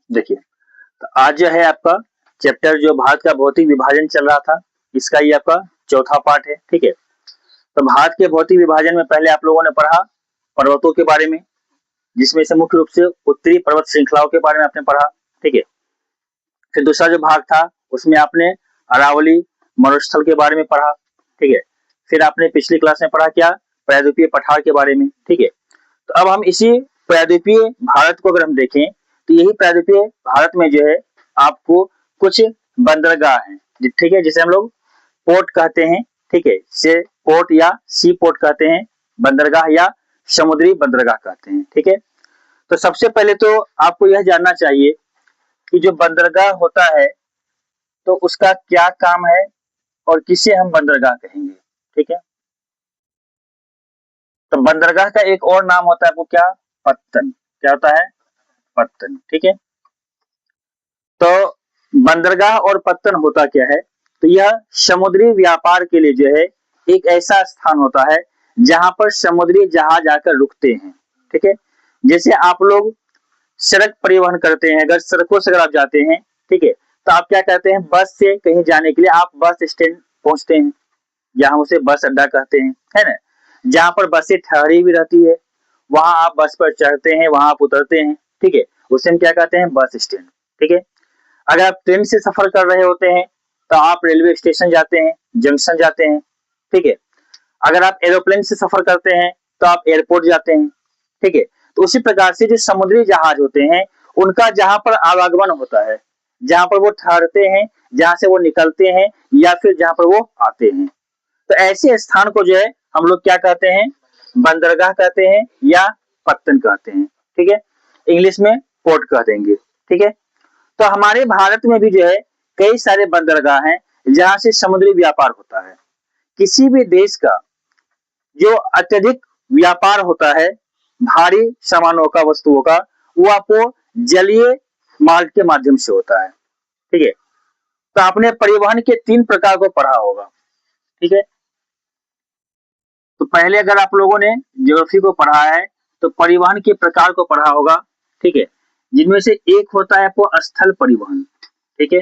देखिए, तो आज जो है आपका चैप्टर जो भारत का भौतिक विभाजन चल रहा था, इसका ये आपका चौथा पार्ट है। ठीक है, तो भारत के भौतिक विभाजन में पहले आप लोगों ने पढ़ा पर्वतों के बारे में, जिसमें से मुख्य रूप से उत्तरी पर्वत श्रृंखलाओं के बारे में आपने पढ़ा। ठीक है, फिर दूसरा जो भाग था उसमें आपने अरावली मरुस्थल के बारे में पढ़ा। ठीक है, फिर आपने पिछली क्लास में पढ़ा क्या, प्रायद्वीपीय पठार के बारे में। ठीक है, तो अब हम इसी प्रायद्वीपीय भारत को अगर हम देखें तो यही प्रायद्वीपीय भारत में जो है आपको कुछ बंदरगाह हैं। ठीक है, जिसे हम लोग पोर्ट कहते हैं। ठीक है, जिसे पोर्ट या सी पोर्ट कहते हैं, बंदरगाह या समुद्री बंदरगाह कहते हैं। ठीक है, तो सबसे पहले तो आपको यह जानना चाहिए कि जो बंदरगाह होता है तो उसका क्या काम है और किसे हम बंदरगाह कहेंगे। ठीक है, तो बंदरगाह का एक और नाम होता है वो क्या, पत्तन। क्या होता है, पत्तन। ठीक है, तो बंदरगाह और पत्तन होता क्या है, तो यह समुद्री व्यापार के लिए जो है एक ऐसा स्थान होता है जहां पर समुद्री जहाज आकर रुकते हैं। ठीक है, जैसे आप लोग सड़क परिवहन करते हैं, अगर सड़कों से अगर आप जाते हैं, ठीक है, तो आप क्या कहते हैं, बस से कहीं जाने के लिए आप बस स्टैंड पहुंचते हैं, या हम उसे बस अड्डा कहते हैं, है ना, जहां पर बसें ठहरी भी रहती है, वहां आप बस पर चढ़ते हैं, वहां आप उतरते हैं। ठीक है, उसे हम क्या कहते हैं, बस स्टैंड। ठीक है, अगर आप ट्रेन से सफर कर रहे होते हैं तो आप रेलवे स्टेशन जाते हैं, जंक्शन जाते हैं। ठीक है, अगर आप एरोप्लेन से सफर करते हैं तो आप एयरपोर्ट जाते हैं। ठीक है, तो उसी प्रकार से जो समुद्री जहाज होते हैं उनका जहां पर आवागमन होता है, जहां पर वो ठहरते हैं, जहां से वो निकलते हैं, या फिर जहां पर वो आते हैं, तो ऐसे स्थान को जो है हम लोग क्या कहते हैं, बंदरगाह कहते हैं या पत्तन कहते हैं। ठीक है, इंग्लिश में पोर्ट कह देंगे। ठीक है, तो हमारे भारत में भी जो है कई सारे बंदरगाह हैं जहां से समुद्री व्यापार होता है। किसी भी देश का जो अत्यधिक व्यापार होता है भारी सामानों का, वस्तुओं का, वो आपको जलीय मार्ग के माध्यम से होता है। ठीक है, तो आपने परिवहन के 3 प्रकार को पढ़ा होगा। ठीक है, तो पहले अगर आप लोगों ने ज्योग्राफी को पढ़ा है तो परिवहन के प्रकार को पढ़ा होगा। ठीक है, जिनमें से एक होता है आपको स्थल परिवहन। ठीक है,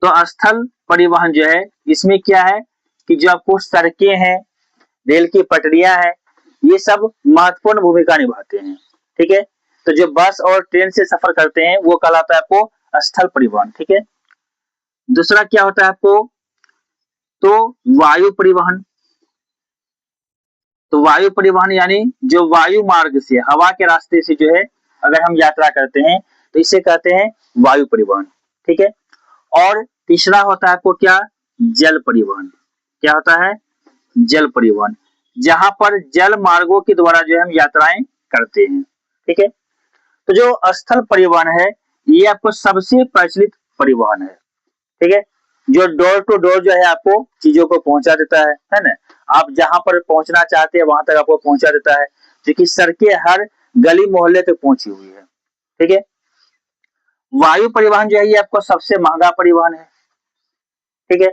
तो स्थल परिवहन जो है इसमें क्या है कि जो आपको सड़कें हैं, रेल की पटरियां हैं, ये सब महत्वपूर्ण भूमिका निभाते हैं। ठीक है, तो जो बस और ट्रेन से सफर करते हैं वो कहलाता है आपको स्थल परिवहन। ठीक है, दूसरा क्या होता है आपको, तो वायु परिवहन। तो वायु परिवहन यानी जो वायु मार्ग से, हवा के रास्ते से जो है अगर हम यात्रा करते हैं तो इसे कहते हैं वायु परिवहन। ठीक है, और तीसरा होता है आपको क्या, जल परिवहन। क्या होता है, जल परिवहन, जहां पर जल मार्गों के द्वारा जो है हम यात्राएं करते हैं। ठीक है, तो जो स्थल परिवहन है ये आपको सबसे प्रचलित परिवहन है। ठीक है, जो डोर टू डोर जो है आपको चीजों को पहुंचा देता है ना, आप जहां पर पहुंचना चाहते हैं वहां तक आपको पहुंचा देता है, क्योंकि सड़कें हर गली मोहल्ले तक पहुंची हुई है। ठीक है, वायु परिवहन जो है ये आपको सबसे महंगा परिवहन है। ठीक है,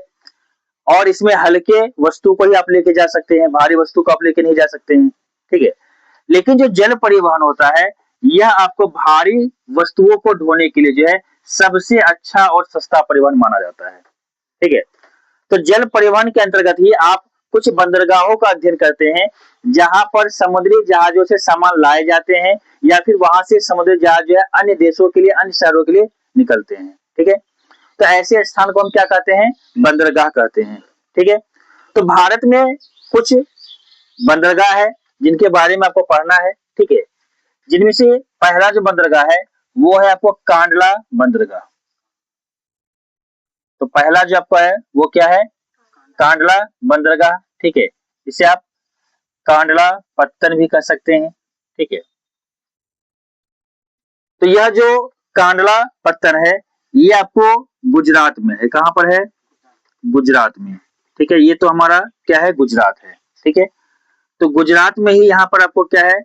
और इसमें हल्के वस्तु को ही आप लेके जा सकते हैं, भारी वस्तु को आप लेके नहीं जा सकते हैं। ठीक है, लेकिन जो जल परिवहन होता है यह आपको भारी वस्तुओं को ढोने के लिए जो है सबसे अच्छा और सस्ता परिवहन माना जाता है। ठीक है, तो जल परिवहन के अंतर्गत ही आप कुछ बंदरगाहों का अध्ययन करते हैं जहां पर समुद्री जहाजों से सामान लाए जाते हैं, या फिर वहां से समुद्री जहाज जो है अन्य देशों के लिए, अन्य शहरों के लिए निकलते हैं। ठीक है, तो ऐसे स्थान को हम क्या कहते हैं, बंदरगाह कहते हैं। ठीक है, तो भारत में कुछ बंदरगाह है जिनके बारे में आपको पढ़ना है। ठीक है, जिनमें से पहला जो बंदरगाह है वो है आपको कांडला बंदरगाह। तो पहला जो आपका है वो क्या है, कांडला बंदरगाह। ठीक है, इसे आप कांडला पत्तन भी कह सकते हैं। ठीक है, तो यह जो कांडला पत्तन है ये आपको गुजरात में है। कहां पर है, गुजरात में। ठीक है, ये तो हमारा क्या है, गुजरात है। ठीक है, तो गुजरात में ही यहाँ पर आपको क्या है,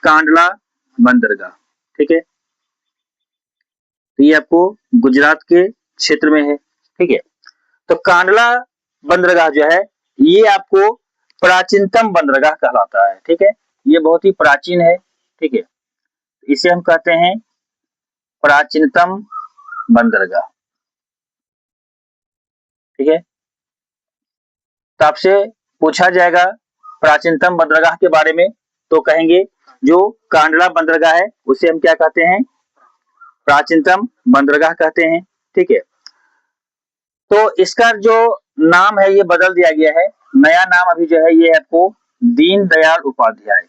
कांडला बंदरगाह। ठीक है, तो ये आपको गुजरात के क्षेत्र में है। ठीक है, तो कांडला बंदरगाह जो है ये आपको प्राचीनतम बंदरगाह कहलाता है। ठीक है, ये बहुत ही प्राचीन है। ठीक है, इसे हम कहते हैं प्राचीनतम बंदरगाह। ठीक है, तो आपसे पूछा जाएगा प्राचीनतम बंदरगाह के बारे में, तो कहेंगे जो कांडला बंदरगाह है उसे हम क्या कहते हैं, प्राचीनतम बंदरगाह कहते हैं। ठीक है, तो इसका जो नाम है ये बदल दिया गया है, नया नाम अभी जो है ये है आपको दीनदयाल उपाध्याय।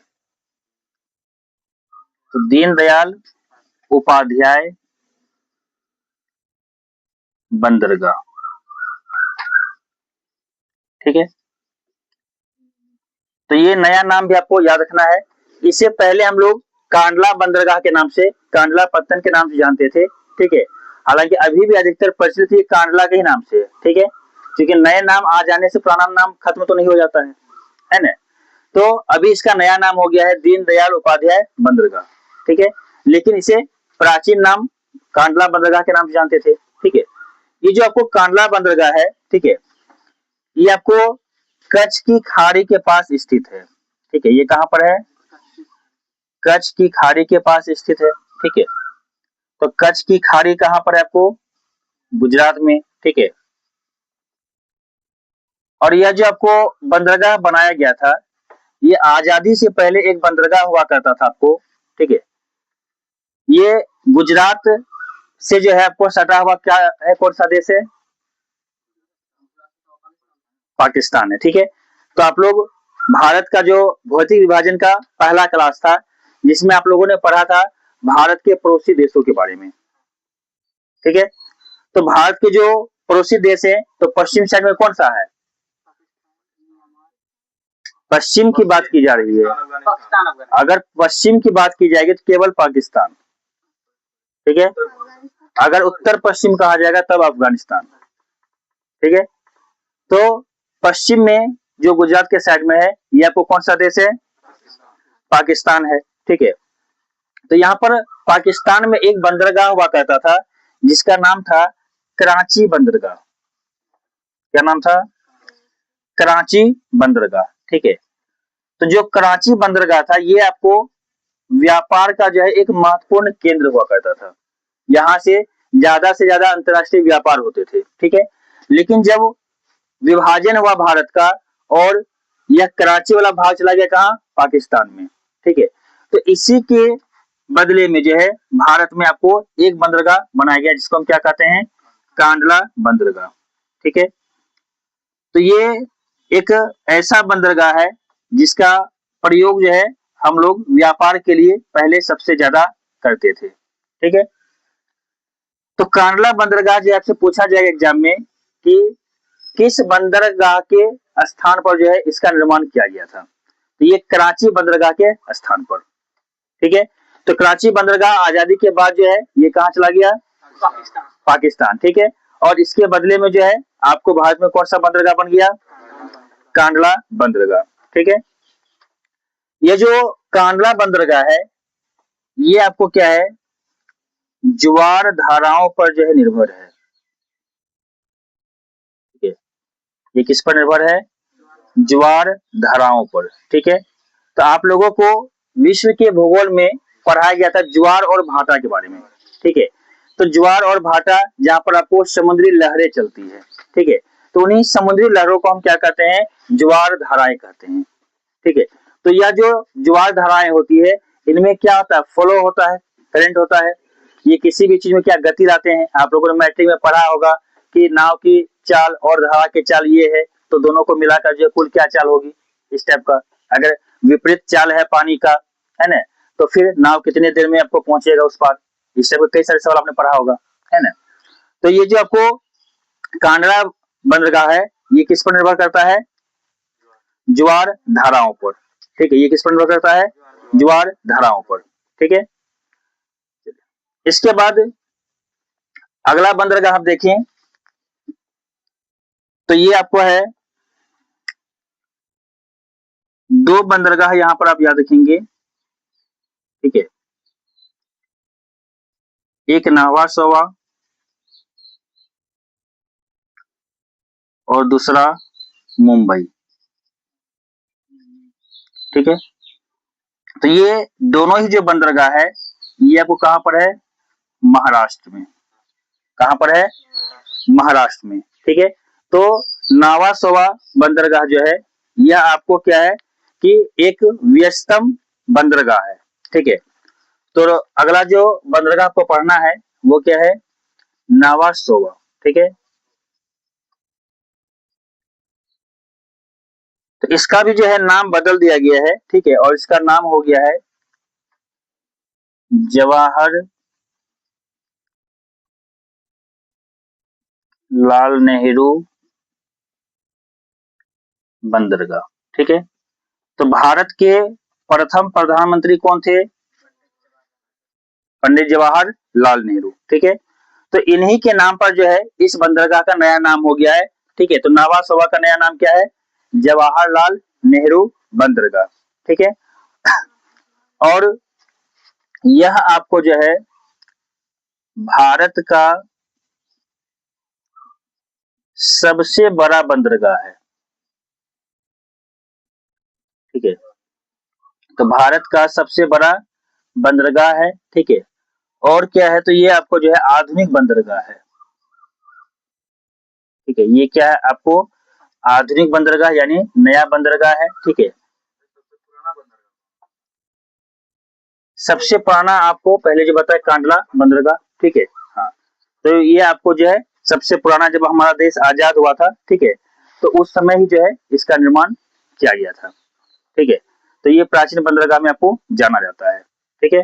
तो दीनदयाल उपाध्याय बंदरगाह। ठीक है, तो ये नया नाम भी आपको याद रखना है। इससे पहले हम लोग कांडला बंदरगाह के नाम से, कांडला पत्तन के नाम से जानते थे। ठीक है, हालांकि अभी भी अधिकतर प्रचलित ये कांडला के ही नाम से है। ठीक है, क्योंकि नए नाम आ जाने से पुराना नाम खत्म तो नहीं हो जाता है ना। तो अभी इसका नया नाम हो गया है दीनदयाल उपाध्याय बंदरगाह। ठीक है, लेकिन इसे प्राचीन नाम कांडला बंदरगाह के नाम से जानते थे। ठीक है, ये जो आपको कांडला बंदरगाह है, ठीक है, ये आपको कच्छ की खाड़ी के पास स्थित है। ठीक है, ये कहां पर है, कच्छ की खाड़ी के पास स्थित है। ठीक है, तो कच्छ की खाड़ी कहां पर है आपको, गुजरात में। ठीक है, और यह जो आपको बंदरगाह बनाया गया था, ये आजादी से पहले एक बंदरगाह हुआ करता था आपको। ठीक है, ये गुजरात से जो है आपको सटा हुआ क्या है, कौन सा देश है, पाकिस्तान है। ठीक है, तो आप लोग भारत का जो भौतिक विभाजन का पहला क्लास था, जिसमें आप लोगों ने पढ़ा था भारत के पड़ोसी देशों के बारे में। ठीक है, तो भारत के जो पड़ोसी देश है, तो पश्चिम साइड में कौन सा है, पश्चिम की बात की जा रही है। अगर पश्चिम की बात की जाएगी तो केवल पाकिस्तान। ठीक है, अगर उत्तर पश्चिम कहा जाएगा तब अफगानिस्तान। ठीक है, तो पश्चिम में जो गुजरात के साइड में है, ये आपको कौन सा देश है, पाकिस्तान है। ठीक है, तो यहाँ पर पाकिस्तान में एक बंदरगाह हुआ करता था जिसका नाम था कराची बंदरगाह। क्या नाम था, कराची बंदरगाह। ठीक है, तो जो कराची बंदरगाह था ये आपको व्यापार का जो है एक महत्वपूर्ण केंद्र हुआ करता था। यहाँ से ज्यादा अंतरराष्ट्रीय व्यापार होते थे। ठीक है, लेकिन जब विभाजन हुआ भारत का और यह कराची वाला भाग चला गया कहाँ, पाकिस्तान में। ठीक है, तो इसी के बदले में जो है भारत में आपको एक बंदरगाह बनाया गया जिसको हम क्या कहते हैं, कांडला बंदरगाह। ठीक है, तो ये एक ऐसा बंदरगाह है जिसका प्रयोग जो है हम लोग व्यापार के लिए पहले सबसे ज्यादा करते थे। ठीक है, तो कांडला बंदरगाह जो आपसे पूछा जाएगा एग्जाम में कि किस बंदरगाह के स्थान पर जो है इसका निर्माण किया गया था, तो ये कराची बंदरगाह के स्थान पर। ठीक है, तो कराची बंदरगाह आजादी के बाद जो है ये कहां चला गया, पाकिस्तान। ठीक है, और इसके बदले में जो है आपको भारत में कौन सा बंदरगाह बन गया, कांडला बंदरगाह। ठीक है, ये जो कांडला बंदरगाह है ये आपको क्या है, ज्वार धाराओं पर जो है निर्भर है। ठीक है, ये किस पर निर्भर है, ज्वार धाराओं पर। ठीक है, तो आप लोगों को विश्व के भूगोल में पढ़ाया गया था ज्वार और भाटा के बारे में। ठीक है, तो ज्वार और भाटा जहां पर आपको समुद्री लहरें चलती है। ठीक है, तो उन्हीं समुद्री लहरों को हम क्या कहते हैं, ज्वार धाराएं कहते हैं। ठीक है, तो यह जो ज्वार धाराएं होती है इनमें क्या होता है, फ्लो होता है, करंट होता है। ये किसी भी चीज में क्या गति लाते हैं, आप लोगों ने मैट्रिक में पढ़ा होगा कि नाव की चाल और धारा की चाल ये है, तो दोनों को मिलाकर जो कुल क्या चाल होगी, इस टाइप का। अगर विपरीत चाल है पानी का, है ना, तो फिर नाव कितने देर में आपको पहुंचेगा उस पार, इस टाइप के कई सारे सवाल आपने पढ़ा होगा, है ना। तो ये जो आपको कांडला बंदरगाह है ये किस पर निर्भर करता है, ज्वार धाराओं पर। ठीक है, ये किस पर निर्भर करता है, ज्वार धाराओं पर। ठीक है, इसके बाद अगला बंदरगाह आप देखें तो ये आपको है, दो बंदरगाह यहां पर आप याद रखेंगे। ठीक है, एक नाहवा सोवा और दूसरा मुंबई। ठीक है, तो ये दोनों ही जो बंदरगाह है ये आपको कहां पर है, महाराष्ट्र में। कहां पर है? महाराष्ट्र में। ठीक है, तो नावासोवा बंदरगाह जो है यह आपको क्या है कि एक व्यस्तम बंदरगाह है। ठीक है, तो अगला जो बंदरगाह को पढ़ना है वो क्या है? नावासोवा। ठीक है, तो इसका भी जो है नाम बदल दिया गया है। ठीक है, और इसका नाम हो गया है जवाहर लाल नेहरू बंदरगाह। ठीक है, तो भारत के प्रथम प्रधानमंत्री कौन थे? पंडित जवाहर लाल नेहरू। ठीक है, तो इन्हीं के नाम पर जो है इस बंदरगाह का नया नाम हो गया है। ठीक है, तो नावासोवा का नया नाम क्या है? जवाहरलाल नेहरू बंदरगाह। ठीक है, और यह आपको जो है भारत का सबसे बड़ा बंदरगाह है। ठीक है, तो भारत का सबसे बड़ा बंदरगाह है। ठीक है, और क्या है? तो ये आपको जो है आधुनिक बंदरगाह है। ठीक है, ये क्या है आपको? आधुनिक बंदरगाह यानी नया बंदरगाह है। ठीक है, सबसे पुराना आपको पहले जो बताया कांडला बंदरगाह। ठीक है, हाँ, तो ये आपको जो है सबसे पुराना, जब हमारा देश आजाद हुआ था, ठीक है, तो उस समय ही जो है इसका निर्माण किया गया था। ठीक है, तो ये प्राचीन बंदरगाह में आपको जाना जाता है। ठीक है,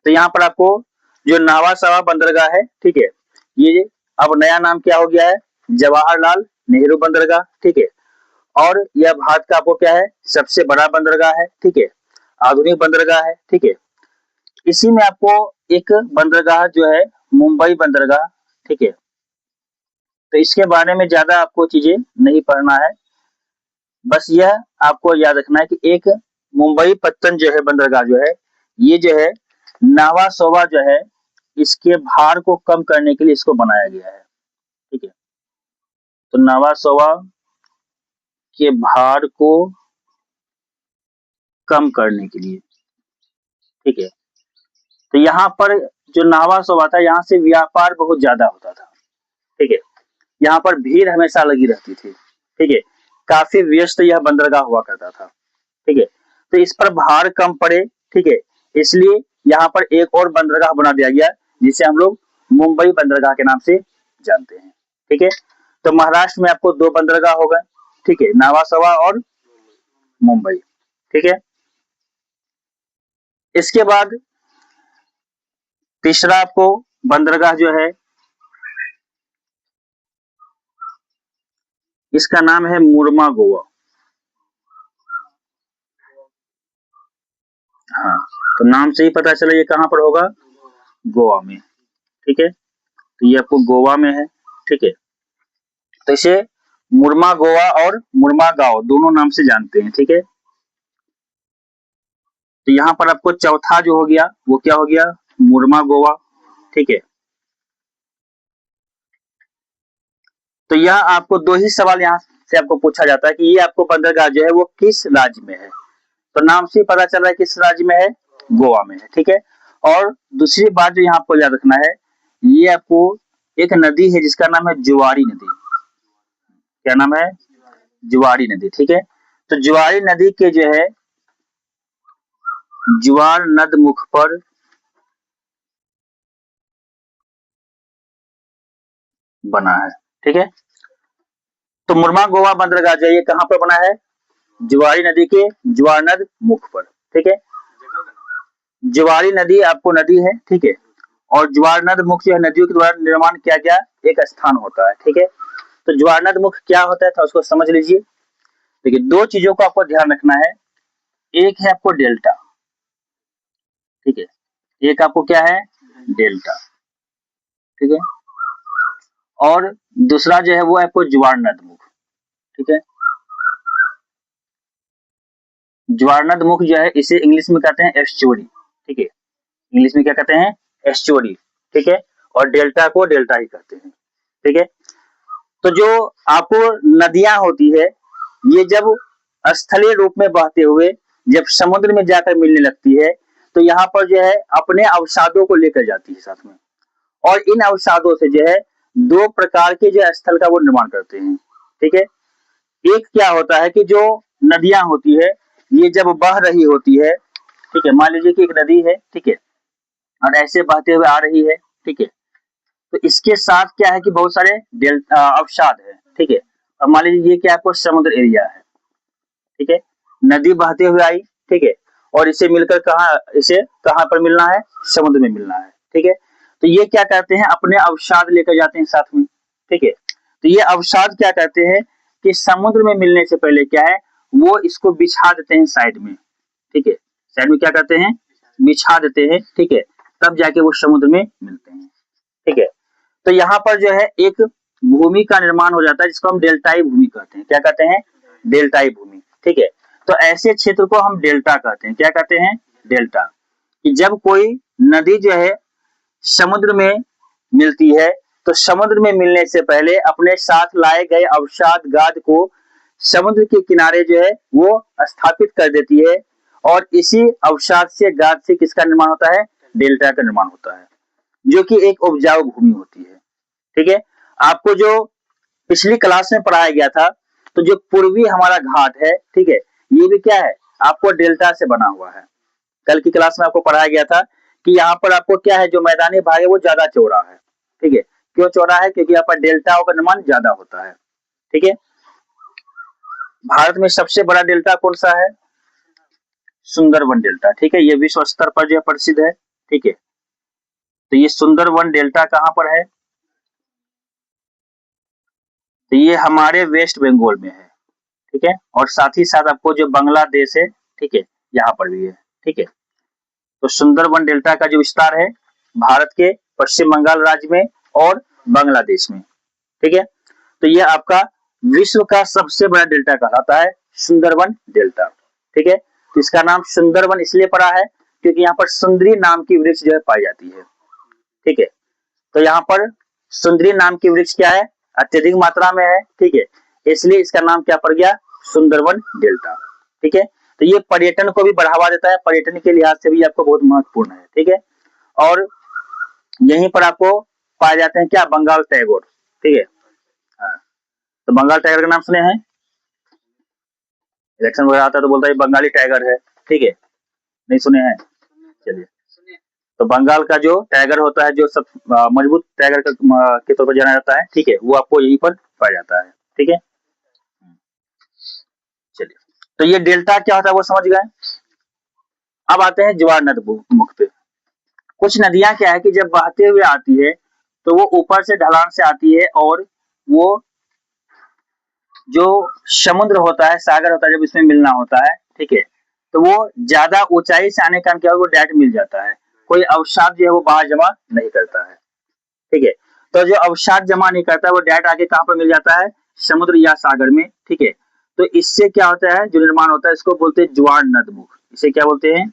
तो यहाँ पर आपको जो नावासावा बंदरगाह है, ठीक है, ये अब नया नाम क्या हो गया है? जवाहरलाल नेहरू बंदरगाह। ठीक है, और यह भारत का आपको क्या है? सबसे बड़ा बंदरगाह है। ठीक है, आधुनिक बंदरगाह है। ठीक है, इसी में आपको एक बंदरगाह जो है मुंबई बंदरगाह। ठीक है, तो इसके बारे में ज्यादा आपको चीजें नहीं पढ़ना है, बस यह आपको याद रखना है कि एक मुंबई पत्तन जो है बंदरगाह जो है, ये जो है नावासोवा जो है इसके भार को कम करने के लिए इसको बनाया गया है। ठीक है, तो नावासोवा के भार को कम करने के लिए, ठीक है, तो यहाँ पर जो नावासोवा था यहाँ से व्यापार बहुत ज्यादा होता था। ठीक है, यहाँ पर भीड़ हमेशा लगी रहती थी। ठीक है, काफी व्यस्त यह बंदरगाह हुआ करता था। ठीक है, तो इस पर भार कम पड़े। ठीक है, इसलिए यहाँ पर एक और बंदरगाह बना दिया गया जिसे हम लोग मुंबई बंदरगाह के नाम से जानते हैं। ठीक है, तो महाराष्ट्र में आपको दो बंदरगाह हो गए। ठीक है, नावासोवा और मुंबई। ठीक है, इसके बाद तीसरा आपको बंदरगाह जो है इसका नाम है मुर्मा गोवा। हाँ, तो नाम से ही पता चला ये कहां पर होगा? गोवा में। ठीक है, तो ये आपको गोवा में है। ठीक है, तो इसे मुर्मा गोवा और मुर्मा गांव दोनों नाम से जानते हैं। ठीक है, तो यहाँ पर आपको चौथा जो हो गया वो क्या हो गया? मुर्मा गोवा। ठीक है, तो यह आपको दो ही सवाल यहाँ से आपको पूछा जाता है कि ये आपको बंदरगाह जो है वो किस राज्य में है? तो नाम से पता चल रहा है किस राज्य में है? गोवा में है। ठीक है, और दूसरी बात जो यहाँ आपको याद रखना है, ये आपको एक नदी है जिसका नाम है जुआरी नदी। क्या नाम है? जुआरी नदी। ठीक है, तो जुआरी नदी के जो है जुआर नद मुख पर बना है। ठीक है, तो मुर्मा गोवा बंदरगाह जो है ये कहां पर बना है? जुआरी नदी के जुआर नद मुख पर। ठीक है, जुआरी नदी आपको नदी है। ठीक है, और ज्वार नद मुख जो है नदियों के द्वारा निर्माण किया गया एक स्थान होता है। ठीक है, तो ज्वार नद मुख क्या होता है था उसको समझ लीजिए। देखिए, दो चीजों को आपको ध्यान रखना है। एक है आपको डेल्टा। ठीक है, एक आपको क्या है? डेल्टा। ठीक है, और दूसरा जो है वो आपको ज्वार नद मुख। ठीक है, ज्वार नद मुख जो है इसे इंग्लिश में कहते हैं एस्चुअरी। ठीक है, इंग्लिश में क्या कहते हैं? एस्चुअरी। ठीक है, और डेल्टा को डेल्टा ही कहते हैं। ठीक है, तो जो आपको नदियां होती है ये जब स्थलीय रूप में बहते हुए जब समुद्र में जाकर मिलने लगती है तो यहाँ पर जो है अपने अवसादों को लेकर जाती है साथ में, और इन अवसादों से जो है दो प्रकार के जो स्थल का वो निर्माण करते हैं। ठीक है, एक क्या होता है कि जो नदियां होती है ये जब बह रही होती है, ठीक है, मान लीजिए कि एक नदी है, ठीक है, और ऐसे बहते हुए आ रही है, ठीक है, तो इसके साथ क्या है कि बहुत सारे अवसाद है, ठीक है, और मान लीजिए ये क्या आपको समुद्र एरिया है, ठीक है, नदी बहते हुए आई, ठीक है, और इसे मिलकर इसे कहाँ पर मिलना है, समुद्र में मिलना है, ठीक है, तो ये क्या कहते हैं अपने अवसाद लेकर जाते हैं साथ में, ठीक है, तो ये अवसाद क्या कहते हैं कि समुद्र में मिलने से पहले क्या है वो इसको बिछा देते हैं साइड में, ठीक है, साइड में क्या कहते हैं बिछा देते हैं, ठीक है, तब जाके वो समुद्र में मिलते हैं, ठीक है, तो यहाँ पर जो है एक भूमि का निर्माण हो जाता है जिसको हम डेल्टाई भूमि कहते हैं, क्या कहते हैं डेल्टाई भूमि, ठीक है, तो ऐसे क्षेत्र को हम डेल्टा कहते हैं, क्या कहते हैं डेल्टा, कि जब कोई नदी जो है समुद्र में मिलती है तो समुद्र में मिलने से पहले अपने साथ लाए गए अवसाद गाद को समुद्र के किनारे जो है वो स्थापित कर देती है, और इसी अवसाद से गाद से किसका निर्माण होता है डेल्टा का निर्माण होता है, जो कि एक उपजाऊ भूमि होती है, ठीक है, आपको जो पिछली क्लास में पढ़ाया गया था तो जो पूर्वी हमारा घाट है, ठीक है, ये भी क्या है आपको डेल्टा से बना हुआ है, कल की क्लास में आपको पढ़ाया गया था कि यहाँ पर आपको क्या है जो मैदानी भाग है वो ज्यादा चौड़ा है, ठीक है, क्यों चौड़ा है क्योंकि यहाँ पर डेल्टाओं का निर्माण ज्यादा होता है, ठीक है, भारत में सबसे बड़ा डेल्टा कौन सा है सुंदरवन डेल्टा, ठीक है, ये विश्व स्तर पर जो प्रसिद्ध है, ठीक है, तो ये सुंदरवन डेल्टा कहाँ पर है, तो ये हमारे वेस्ट बंगाल में है, ठीक है, और साथ ही साथ आपको जो बांग्लादेश है, ठीक है, यहाँ पर भी है, ठीक है, तो सुंदरवन डेल्टा का जो विस्तार है भारत के पश्चिम बंगाल राज्य में और बांग्लादेश में, ठीक है, तो ये आपका विश्व का सबसे बड़ा डेल्टा कहलाता है सुंदरवन डेल्टा, ठीक है, तो इसका नाम सुंदरवन इसलिए पड़ा है क्योंकि यहाँ पर सुंदरी नाम की वृक्ष जो है पाई जाती है, ठीक है, तो यहाँ पर सुंदरी नाम की वृक्ष क्या है अत्यधिक मात्रा में है, ठीक है, इसलिए इसका नाम क्या पड़ गया सुंदरवन डेल्टा, ठीक है, तो ये पर्यटन को भी बढ़ावा देता है, पर्यटन के लिहाज से भी आपको बहुत महत्वपूर्ण है, ठीक है, और यहीं पर आपको पाए जाते हैं क्या बंगाल टैगोर, ठीक है, हाँ, तो बंगाल टाइगर का नाम सुने हैं, इलेक्शन वगैरह आता है तो बोलता है बंगाली टाइगर है, ठीक है, नहीं सुने हैं, चलिए, तो बंगाल का जो टाइगर होता है जो सब मजबूत टाइगर के तौर पर जाना जाता है, ठीक है, वो आपको यहीं पर पाया जाता है, ठीक है, चलिए, तो ये डेल्टा क्या होता है वो समझ गए, अब आते हैं ज्वार नदमुख पे, कुछ नदियां क्या है कि जब बहते हुए आती है तो वो ऊपर से ढलान से आती है, और वो जो समुद्र होता है सागर होता है जब इसमें मिलना होता है, ठीक है, तो वो ज्यादा ऊंचाई से आने का क्या वो डायरेक्ट मिल जाता है, कोई अवसाद जो है वो बाहर जमा नहीं करता है, ठीक है, तो जो अवसाद जमा नहीं करता है वो डायरेक्ट आके कहां पर मिल जाता है समुद्र या सागर में, ठीक है, तो इससे क्या होता है जो निर्माण होता है इसको बोलते हैं ज्वार नदमुख, इसे क्या बोलते हैं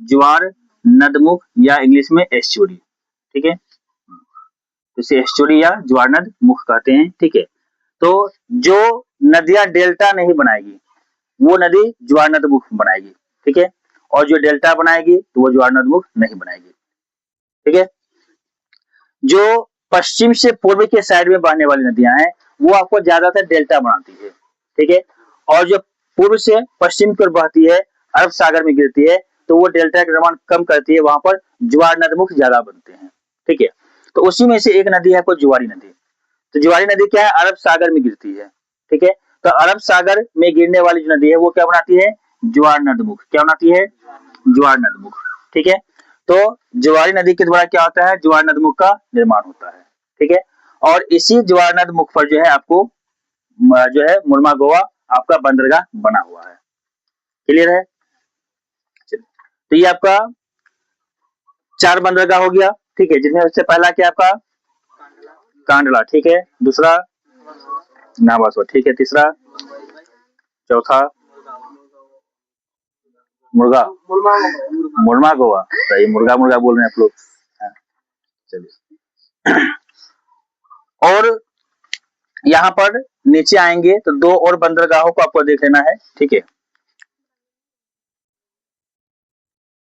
ज्वार नदमुख या इंग्लिश में एस्चुरी, ठीक है, इसे एस्चुरी या ज्वार नदमुख कहते हैं, ठीक है, तो जो नदियां डेल्टा नहीं बनाएगी वो नदी ज्वार नदमुख बनाएगी, ठीक है, और जो डेल्टा बनाएगी तो वो ज्वार नदमुख नहीं बनाएगी, ठीक है, जो पश्चिम से पूर्व के साइड में बहने वाली नदियां हैं वो आपको ज्यादातर डेल्टा बनाती है, ठीक है, और जो पूर्व से पश्चिम की ओर बहती है अरब सागर में गिरती है तो वो डेल्टा का निर्माण कम करती है, वहां पर ज्वार नदमुख ज्यादा बनते हैं, ठीक है, तो उसी में से एक नदी है आपको ज्वारी नदी, तो ज्वारी नदी क्या है अरब सागर में गिरती है, ठीक है, तो अरब सागर में गिरने वाली जो नदी है वो क्या बनाती है ज्वार नदमुख, क्या बनाती है ज्वार नदमुख, ठीक है, तो ज्वारी नदी के द्वारा क्या होता है ज्वार नदमुख का निर्माण होता है, ठीक है, और इसी ज्वार नदमुख पर जो है आपको जो है मुरमा गोवा आपका बंदरगाह बना हुआ है, क्लियर है, तो ये आपका 4 बंदरगाह हो गया, ठीक है, जिसमें सबसे पहला क्या आपका कांडला, ठीक है, दूसरा नाबासो, ठीक है, तीसरा चौथा मुर्गा मुर्मा गोवा, सही, मुर्गा मुर्गा बोल रहे हैं आप लोग, हाँ, चलिए, और यहाँ पर नीचे आएंगे तो 2 और बंदरगाहों को आपको देख लेना है, ठीक है,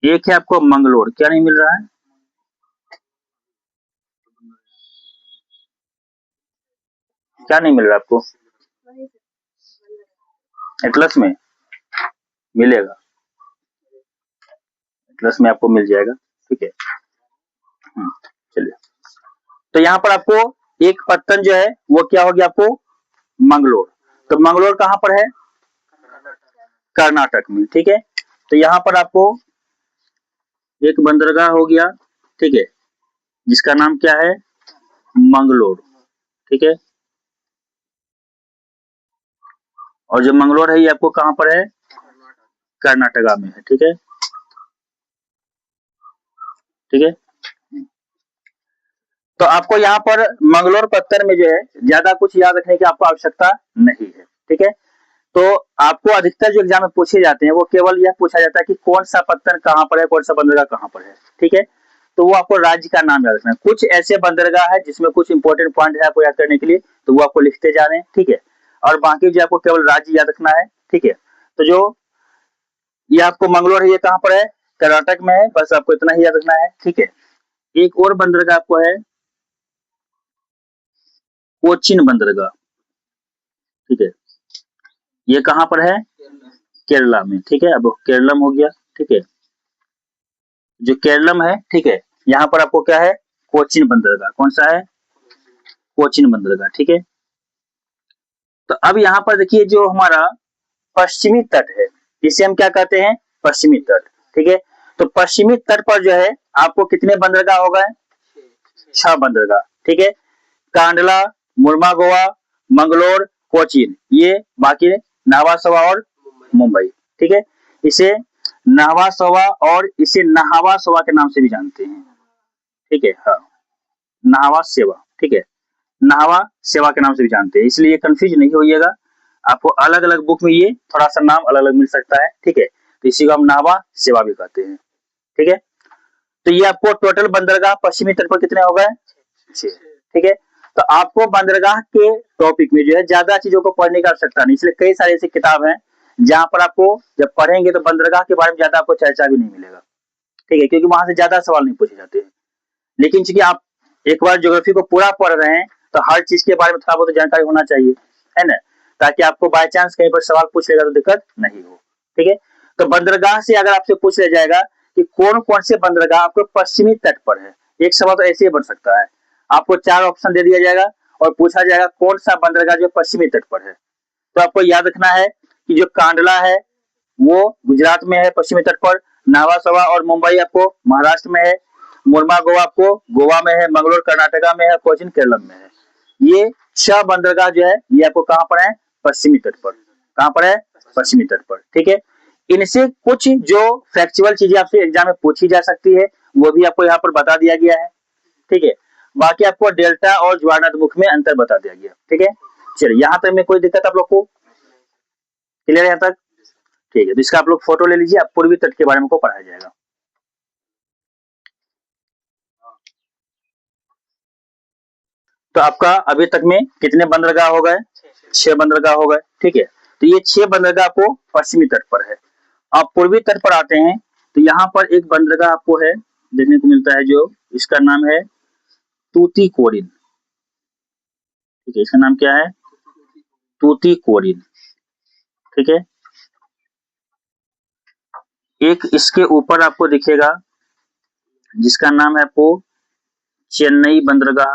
एक है आपको मंगलोर, क्या नहीं मिल रहा है? क्या नहीं मिल रहा आपको? एटलस में मिलेगा, एटलस में आपको मिल जाएगा, ठीक है। चलिए, तो यहाँ पर आपको एक पत्तन जो है वो क्या हो गया आपको? मंगलोर। तो मंगलोर कहाँ पर है? कर्नाटक में, ठीक है। तो यहाँ पर आपको एक बंदरगाह हो गया, ठीक है, जिसका नाम क्या है? मंगलोर, ठीक है। और जो मंगलोर है ये आपको कहाँ पर है? कर्नाटका में है, ठीक है, ठीक है। तो आपको यहाँ पर मंगलोर पत्थर में जो है ज्यादा कुछ याद रखने की आपको आवश्यकता नहीं है, ठीक है। तो आपको अधिकतर जो एग्जाम में पूछे जाते हैं वो केवल यह पूछा जाता है कि कौन सा पत्थर कहाँ पर है, कौन सा बंदरगाह कहाँ पर है, ठीक है। तो वो आपको राज्य का नाम याद रखना है। कुछ ऐसे बंदरगाह है जिसमें कुछ इंपॉर्टेंट पॉइंट है आपको याद करने के लिए, तो वो आपको लिखते जा रहे हैं, ठीक है। और बाकी जो आपको केवल राज्य याद रखना है, ठीक है। तो जो ये आपको मंगलोर है ये कहाँ पर है? कर्नाटक में है, बस आपको इतना ही याद रखना है, ठीक है। एक और बंदरगाह आपको है कोचिन बंदरगाह, ठीक है। ये कहाँ पर है? केरला में, ठीक है। अब केरलम हो गया, ठीक है। जो केरलम है, ठीक है, यहाँ पर आपको क्या है? कोचिन बंदरगाह। कौन सा है? कोचिन बंदरगाह, ठीक है। तो अब यहाँ पर देखिए जो हमारा पश्चिमी तट है, इसे हम क्या कहते हैं? पश्चिमी तट, ठीक है। तो पश्चिमी तट पर जो है आपको कितने बंदरगाह हो गए? 6 बंदरगाह, ठीक है। कांडला, मुर्मागोवा, मंगलोर, कोचीन, ये बाकी नावासवा और मुंबई, ठीक है। इसे नावासवा और इसे नहावा सवा के नाम से भी जानते हैं, ठीक है। हाँ, नहावा सेवा, ठीक है, नहावा सेवा के नाम से भी जानते हैं, इसलिए कंफ्यूज नहीं होइएगा। आपको अलग अलग बुक में ये थोड़ा सा नाम अलग अलग मिल सकता है, ठीक है। तो इसी को हम नहावा सेवा भी कहते हैं, ठीक है। तो ये आपको टोटल बंदरगाह पश्चिमी तट पर कितने हो गए? 6, ठीक है। तो आपको बंदरगाह के टॉपिक में जो है ज्यादा चीजों को पढ़ने की आवश्यकता नहीं, इसलिए कई सारे ऐसी किताब हैं जहां पर आपको जब पढ़ेंगे तो बंदरगाह के बारे में ज्यादा आपको चर्चा भी नहीं मिलेगा, ठीक है, क्योंकि वहां से ज्यादा सवाल नहीं पूछे जाते हैं। लेकिन चूंकि आप एक बार ज्योग्राफी को पूरा पढ़ रहे हैं तो हर चीज के बारे में थोड़ा बहुत जानकारी होना चाहिए, है ना, ताकि आपको बाय चांस कहीं पर सवाल पूछ लेगा तो दिक्कत नहीं हो, ठीक है। तो बंदरगाह से अगर आपसे पूछ लिया जाएगा कि कौन कौन से बंदरगाह आपको पश्चिमी तट पर है, एक सवाल तो ऐसे ही बन सकता है। आपको 4 ऑप्शन दे दिया जाएगा और पूछा जाएगा कौन सा बंदरगाह जो पश्चिमी तट पर है। तो आपको याद रखना है कि जो कांडला है वो गुजरात में है पश्चिमी तट पर, नावासवा और मुंबई आपको महाराष्ट्र में है, मुर्मागोवा आपको गोवा में है, मंगलोर कर्नाटका में है, कोचिन केरलम में है। ये 6 बंदरगाह जो है ये आपको कहाँ पर है? पश्चिमी तट पर। कहाँ पर है? पश्चिमी तट पर, ठीक है। इनसे कुछ जो फैक्चुअल चीजें आपसे एग्जाम में पूछी जा सकती है वो भी आपको यहाँ पर बता दिया गया है, ठीक है। बाकी आपको डेल्टा और ज्वारनदमुख में अंतर बता दिया गया, ठीक है। चलिए, यहाँ तक में कोई दिक्कत आप लोग को क्लियर है यहाँ तक? ठीक है, तो इसका आप लोग फोटो ले लीजिए, आप पूर्वी तट के बारे में को पढ़ाया जाएगा। तो आपका अभी तक में कितने बंदरगाह हो गए? 6 बंदरगाह हो गए, ठीक है। तो ये 6 बंदरगाह आपको पश्चिमी तट पर है। आप पूर्वी तट पर आते हैं तो यहाँ पर एक बंदरगाह आपको है देखने को मिलता है, जो इसका नाम है तूतीकोरिन, ठीक है। इसका नाम क्या है? तूतीकोरिन, ठीक है। एक इसके ऊपर आपको दिखेगा जिसका नाम है आपको चेन्नई बंदरगाह,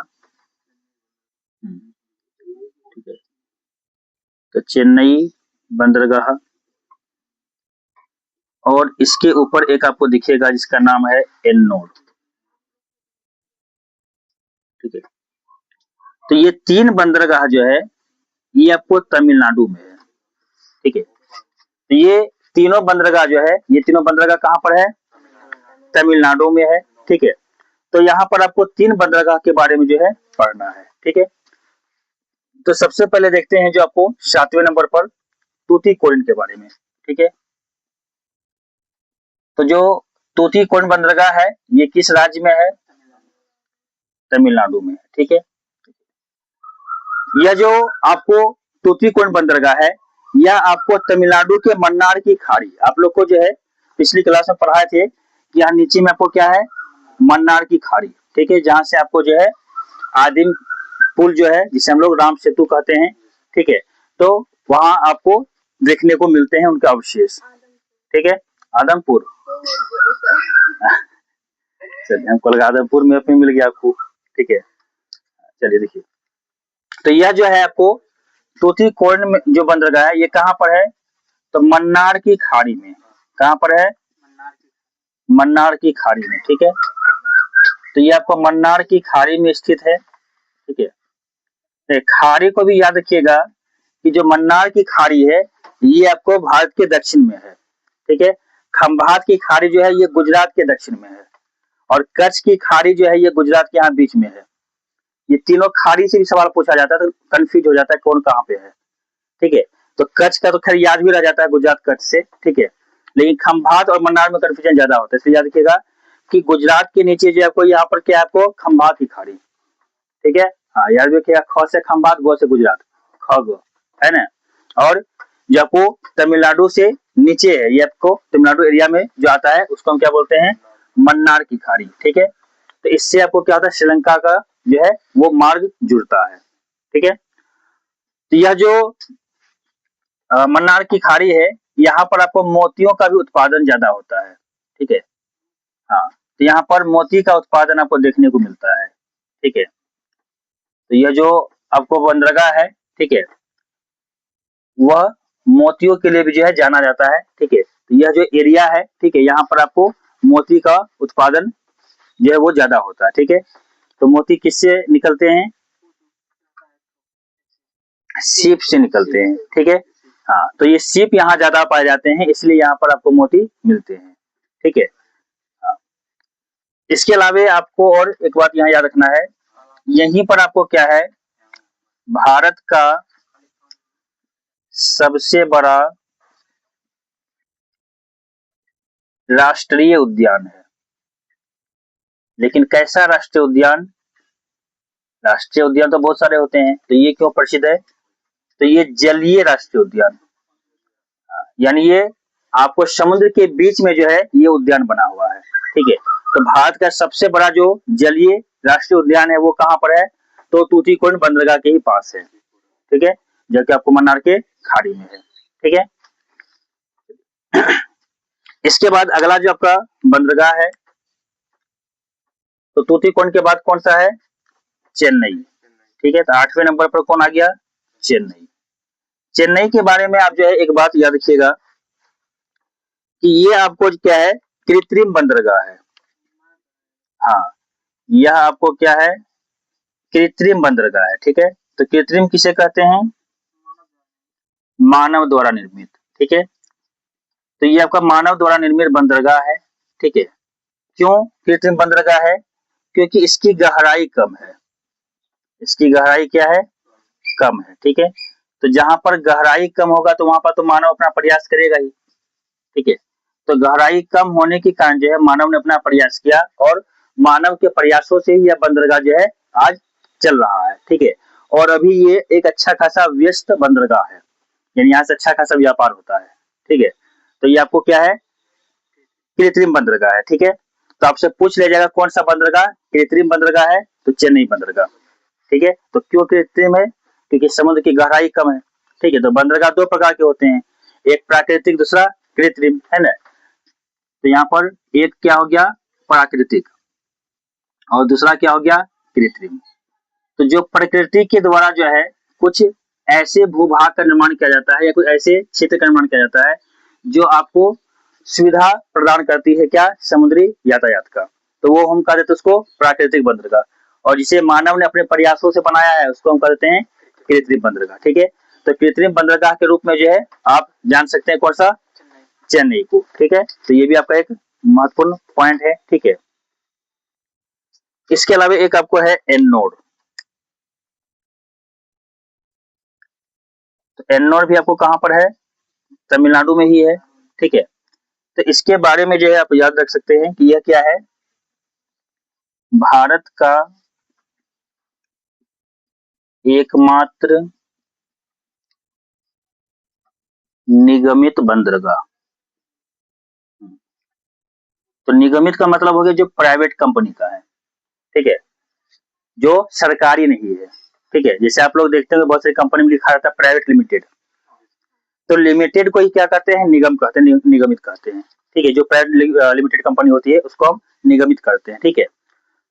ठीक है। तो चेन्नई बंदरगाह, और इसके ऊपर एक आपको दिखेगा जिसका नाम है एन्नोर, ठीक है। तो ये 3 बंदरगाह जो है ये आपको तमिलनाडु में है, ठीक है। तो ये तीनों बंदरगाह जो है ये तीनों बंदरगाह कहाँ पर है? तमिलनाडु में है, ठीक है। तो यहाँ पर आपको 3 बंदरगाह के बारे में जो है पढ़ना है, ठीक है। तो सबसे पहले देखते हैं जो आपको 7वें नंबर पर तूतीकोरिन के बारे में, ठीक है। तो जो तूतीकोरिन बंदरगाह है ये किस राज्य में है? तमिलनाडु में, ठीक है। यह जो आपको तूतीकोरिन बंदरगाह है यह आपको तमिलनाडु के मन्नार की खाड़ी, आप लोग को जो है पिछली क्लास में पढ़ाए थे यहाँ नीचे में आपको क्या है, मन्नार की खाड़ी, ठीक है, जहां से आपको जो है आदिम पुल जो है जिसे हम लोग राम सेतु कहते हैं, ठीक है, तो वहां आपको देखने को मिलते हैं उनके अवशेष, ठीक है, आदमपुर चलिए हमको लगा आदमपुर में अपने मिल गया आपको, ठीक है, चलिए देखिए, तो यह जो है आपको तूतीकोरिन में जो बंदरगाह है ये कहाँ पर है, तो मन्नार की खाड़ी में, कहाँ पर है, मन्नार की खाड़ी में, ठीक है, तो ये आपको मन्नार की खाड़ी में स्थित है, ठीक है, तो खाड़ी को भी याद रखिएगा कि जो मन्नार की खाड़ी है ये आपको भारत के दक्षिण में है, ठीक है, खंभात की खाड़ी जो है ये गुजरात के दक्षिण में है, और कच्छ की खाड़ी जो है ये गुजरात के यहाँ बीच में है। ये तीनों खाड़ी से भी सवाल पूछा जाता है तो कंफ्यूज हो जाता है कौन कहाँ पे है, ठीक है, तो कच्छ का तो खैर याद भी रह जाता है गुजरात कच्छ से, ठीक है, लेकिन खंभात और मन्नार में कंफ्यूजन ज्यादा होता है, इसलिए याद रखिएगा कि गुजरात के नीचे जो आपको यहाँ पर क्या है, आपको खंभात की खाड़ी, ठीक है, हाँ याद रखिएगा, ख से खंभात, गो से गुजरात, ख गो, है ना, और जो आपको तमिलनाडु से नीचे है, ये आपको तमिलनाडु एरिया में जो आता है उसको हम क्या बोलते हैं, मन्नार की खाड़ी, ठीक है, तो इससे आपको क्या होता है, श्रीलंका का जो है वो मार्ग जुड़ता है, ठीक है, तो यह जो मन्नार की खाड़ी है यहाँ पर आपको मोतियों का भी उत्पादन ज्यादा होता है, ठीक है, हाँ, तो यहाँ पर मोती का उत्पादन आपको देखने को मिलता है, ठीक है, तो यह जो आपको बंदरगाह है, ठीक है, वह मोतियों के लिए भी जो है जाना जाता है, ठीक है, तो यह जो एरिया है, ठीक है, यहाँ पर आपको मोती का उत्पादन जो है वो ज्यादा होता है, ठीक है, तो मोती किससे निकलते हैं, सीप से निकलते हैं, ठीक है, हाँ, तो ये सीप यहाँ ज्यादा पाए जाते हैं इसलिए यहाँ पर आपको मोती मिलते हैं, ठीक है, हाँ। इसके अलावा आपको और एक बात यहाँ याद रखना है, यहीं पर आपको क्या है, भारत का सबसे बड़ा राष्ट्रीय उद्यान है, लेकिन कैसा राष्ट्रीय उद्यान, राष्ट्रीय उद्यान तो बहुत सारे होते हैं, तो ये क्यों प्रसिद्ध है, तो ये जलीय राष्ट्रीय उद्यान, यानी ये आपको समुद्र के बीच में जो है ये उद्यान बना हुआ है, ठीक है, तो भारत का सबसे बड़ा जो जलीय राष्ट्रीय उद्यान है वो कहाँ पर है, तो तूतीकोरिन बंदरगाह के ही पास है, ठीक है, जो कि आपको मन्नार के खाड़ी में है, ठीक है। इसके बाद अगला जो आपका बंदरगाह है, तो तूतीकोरिन के बाद कौन सा है, चेन्नई, ठीक है, तो 8वें नंबर पर कौन आ गया, चेन्नई। चेन्नई के बारे में आप जो है एक बात याद रखिएगा कि ये आपको क्या है, कृत्रिम बंदरगाह है, हाँ, यह आपको क्या है, कृत्रिम बंदरगाह है, ठीक है, तो कृत्रिम किसे कहते हैं, मानव द्वारा निर्मित, ठीक है, तो ये आपका मानव द्वारा निर्मित बंदरगाह है, ठीक है, क्यों कृत्रिम बंदरगाह है, क्योंकि इसकी गहराई कम है, इसकी गहराई क्या है, कम है, ठीक है, तो जहां पर गहराई कम होगा तो वहां पर तो मानव अपना प्रयास करेगा ही, ठीक है, तो गहराई कम होने के कारण जो है मानव ने अपना प्रयास किया और मानव के प्रयासों से ही यह बंदरगाह जो है आज चल रहा है, ठीक है, और अभी ये एक अच्छा खासा व्यस्त बंदरगाह है, यानी यहाँ से अच्छा खासा व्यापार होता है, ठीक है, तो ये आपको क्या है, कृत्रिम बंदरगाह है, ठीक है, तो आपसे पूछ लिया जाएगा कौन सा बंदरगाह कृत्रिम बंदरगाह है, तो चेन्नई बंदरगाह, ठीक है, तो क्यों कृत्रिम है, क्योंकि समुद्र की गहराई कम है, ठीक है, तो बंदरगाह दो प्रकार के होते हैं, एक प्राकृतिक दूसरा कृत्रिम, है ना, तो यहाँ पर एक क्या हो गया, प्राकृतिक, और दूसरा क्या हो गया, कृत्रिम, तो जो प्रकृति के द्वारा जो है कुछ ऐसे भूभाग का निर्माण किया जाता है या कुछ ऐसे क्षेत्र का निर्माण किया जाता है जो आपको सुविधा प्रदान करती है क्या, समुद्री यातायात का, तो वो हम कह देते हैं उसको प्राकृतिक बंदरगाह, और जिसे मानव ने अपने प्रयासों से बनाया है उसको हम कहते हैं कृत्रिम बंदरगाह, ठीक है, तो कृत्रिम बंदरगाह के रूप में जो है आप जान सकते हैं कौन सा, चेन्नई को, ठीक है, तो ये भी आपका एक महत्वपूर्ण पॉइंट है, ठीक है। इसके अलावा एक आपको है एन्नोर, तो एन्नोर भी आपको कहां पर है, तमिलनाडु में ही है, ठीक है, तो इसके बारे में जो है आप याद रख सकते हैं कि यह क्या है, भारत का एकमात्र निगमित बंदरगाह, तो निगमित का मतलब हो गया जो प्राइवेट कंपनी का है, ठीक है, जो सरकारी नहीं है, ठीक है। जैसे आप लोग देखते हैं बहुत सारी कंपनी में लिखा रहता है प्राइवेट लिमिटेड, तो लिमिटेड को ही क्या कहते हैं, निगम कहते हैं, निगमित कहते हैं, ठीक है। जो प्राइवेट लिमिटेड कंपनी होती है उसको हम निगमित करते हैं, ठीक है।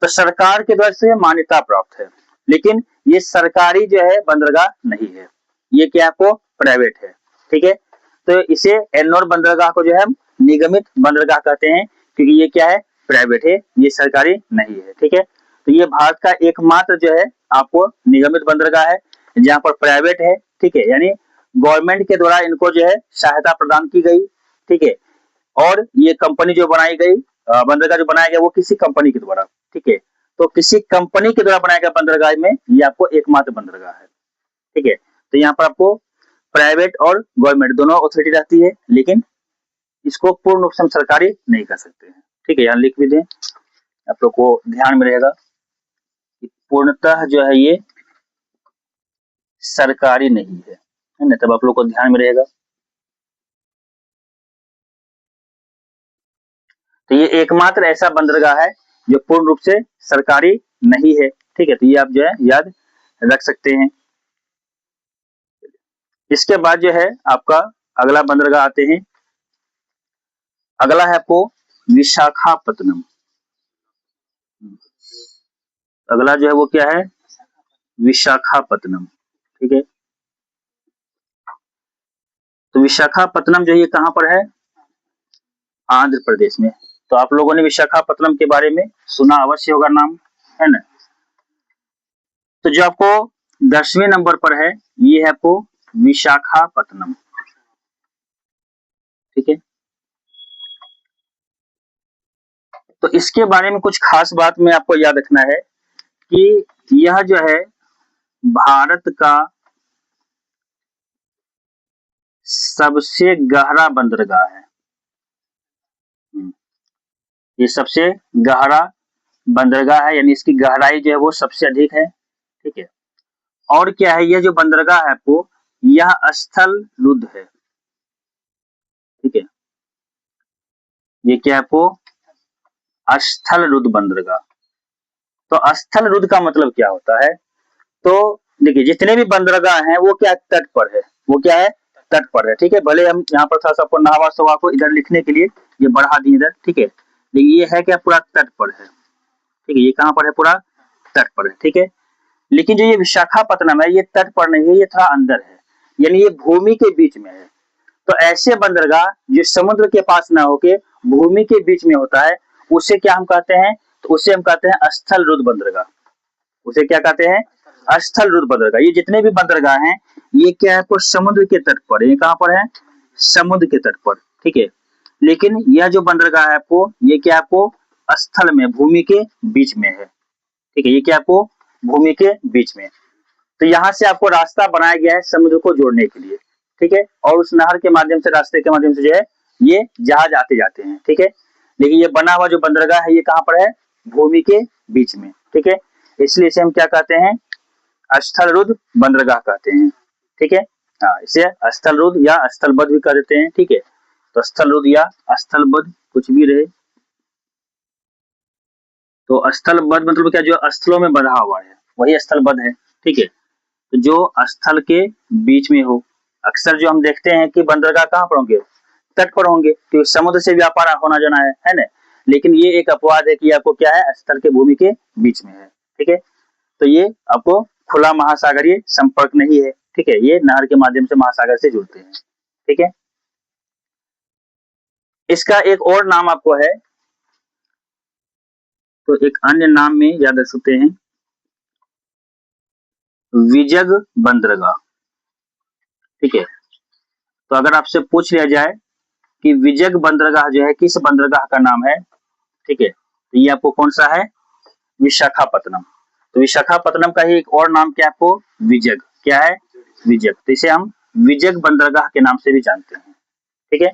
तो सरकार के द्वारा से मान्यता प्राप्त है, लेकिन ये सरकारी जो है बंदरगाह नहीं है, ये क्या आपको प्राइवेट है, ठीक है। तो इसे एल्लोर बंदरगाह को जो है हम निगमित बंदरगाह कहते हैं, क्योंकि ये क्या है, प्राइवेट है, ये सरकारी नहीं है, ठीक है। तो ये भारत का एकमात्र जो है आपको निगमित बंदरगाह है जहां पर प्राइवेट है, ठीक है, यानी गवर्नमेंट के द्वारा इनको जो है सहायता प्रदान की गई, ठीक है। और ये कंपनी जो बनाई गई, बंदरगाह जो बनाया गया वो किसी कंपनी के द्वारा, ठीक है। तो किसी कंपनी के द्वारा बनाया गया बंदरगाह में ये आपको एकमात्र बंदरगाह है, ठीक है। तो यहाँ पर आपको प्राइवेट और गवर्नमेंट दोनों अथॉरिटी रहती है, लेकिन इसको पूर्ण रूप से हम सरकारी नहीं कर सकते हैं, ठीक है। यहाँ लिख भी दें, आप लोग को ध्यान में रहेगा कि पूर्णतः जो है ये सरकारी नहीं है ना, तब आप लोग को ध्यान में रहेगा। तो ये एकमात्र ऐसा बंदरगाह है जो पूर्ण रूप से सरकारी नहीं है, ठीक है। तो ये आप जो है याद रख सकते हैं। इसके बाद जो है आपका अगला बंदरगाह आते हैं, अगला है आपको विशाखापत्तनम। अगला जो है वो क्या है, विशाखापत्तनम, ठीक है। तो विशाखापत्तनम जो है ये कहां पर है, आंध्र प्रदेश में। तो आप लोगों ने विशाखापत्तनम के बारे में सुना अवश्य होगा नाम, है ना। तो जो आपको 10वें नंबर पर है ये है आपको विशाखापत्तनम, ठीक है। तो इसके बारे में कुछ खास बात में आपको याद रखना है कि यह जो है भारत का सबसे गहरा बंदरगाह है। ये सबसे गहरा बंदरगाह है, यानी इसकी गहराई जो है वो सबसे अधिक है, ठीक है। और क्या है, यह जो बंदरगाह है आपको, यह स्थल रुद्ध है, ठीक है। ये क्या है आपको, स्थल रुद्ध बंदरगाह। तो स्थल रुद्ध का मतलब क्या होता है, तो देखिए जितने भी बंदरगाह हैं वो क्या तट पर है, वो क्या है, तट पर है, ठीक है। भले हम यहाँ पर था सबको नावा सवा को इधर लिखने के लिए ये बढ़ा दिए इधर, ठीक है, लेकिन ये है क्या पूरा तट पर है, ठीक है। ये कहाँ पर है, पूरा तट पर है, ठीक है। लेकिन जो ये विशाखापत्तनम है ये तट पर नहीं है, ये थोड़ा अंदर है, यानी ये भूमि के बीच में है। तो ऐसे बंदरगाह जो समुद्र के पास ना होके भूमि के बीच में होता है उसे क्या हम कहते हैं, तो उसे हम कहते हैं स्थल रुद्ध बंदरगाह। उसे क्या कहते हैं, स्थल रुद्ध बंदरगाह। ये जितने भी बंदरगाह हैं ये क्या है आपको समुद्र के तट पर, ये कहां पर है, समुद्र के तट पर, ठीक है। लेकिन यह जो बंदरगाह है आपको ये क्या आपको स्थल में भूमि के बीच में है, ठीक है। ये क्या आपको भूमि के बीच में, तो यहाँ से आपको रास्ता बनाया गया है समुद्र को जोड़ने के लिए, ठीक है। और उस नहर के माध्यम से, रास्ते के माध्यम से जो है ये जहाज आते जाते हैं, ठीक है। लेकिन ये बना हुआ जो बंदरगाह है ये कहाँ पर है, भूमि के बीच में, ठीक है। इसलिए इसे हम क्या कहते हैं, स्थल रुद्ध बंदरगाह कहते हैं, ठीक है। हाँ, इसे स्थल रुद्ध या स्थलबद्ध भी कह देते हैं, ठीक है। तो स्थल रुद्ध या स्थलबद्ध कुछ भी रहे, तो स्थलबद्ध मतलब क्या, जो स्थलों में बंधा हुआ है वही स्थलबद्ध है, ठीक है। तो जो स्थल के बीच में हो, अक्सर जो हम देखते हैं कि बंदरगाह कहाँ पर होंगे, तट पर होंगे, क्योंकि समुद्र से व्यापार होना जाना है ना। लेकिन ये एक अपवाद है कि आपको क्या है, स्थल के भूमि के बीच में है, ठीक है। तो ये आपको खुला महासागरीय संपर्क नहीं है, ठीक है। ये नहर के माध्यम से महासागर से जुड़ते हैं, ठीक है। इसका एक और नाम आपको है, तो एक अन्य नाम में याद रख सकते हैं, विजग बंदरगाह, ठीक है। तो अगर आपसे पूछ लिया जाए कि विजग बंदरगाह जो है किस बंदरगाह का नाम है, ठीक है, तो ये आपको कौन सा है, विशाखापत्तनम। तो विशाखापत्तनम का ही एक और नाम क्या है आपको, विजग, क्या है, विजग। तो इसे हम विजग बंदरगाह के नाम से भी जानते हैं, ठीक है।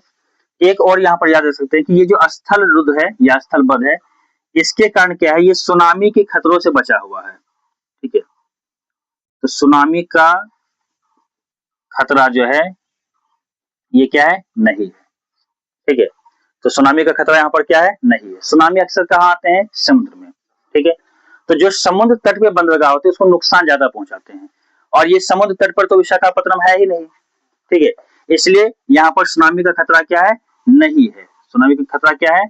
एक और यहाँ पर याद रख सकते हैं कि ये जो स्थल रुद्ध है या स्थलबद्ध है, इसके कारण क्या है, ये सुनामी के खतरों से बचा हुआ है, ठीक है। तो सुनामी का खतरा जो है ये क्या है, नहीं है, ठीक है। तो सुनामी का खतरा यहाँ पर क्या है, नहीं है। सुनामी अक्सर कहाँ आते हैं, समुद्र में, ठीक है। तो जो समुद्र तट पे बंदरगाह होते हैं उसको नुकसान ज्यादा पहुंचाते हैं, और ये समुद्र तट पर तो विशाखापट्टनम है ही नहीं, ठीक है। इसलिए यहाँ पर सुनामी का खतरा क्या है, नहीं है। सुनामी का खतरा क्या है,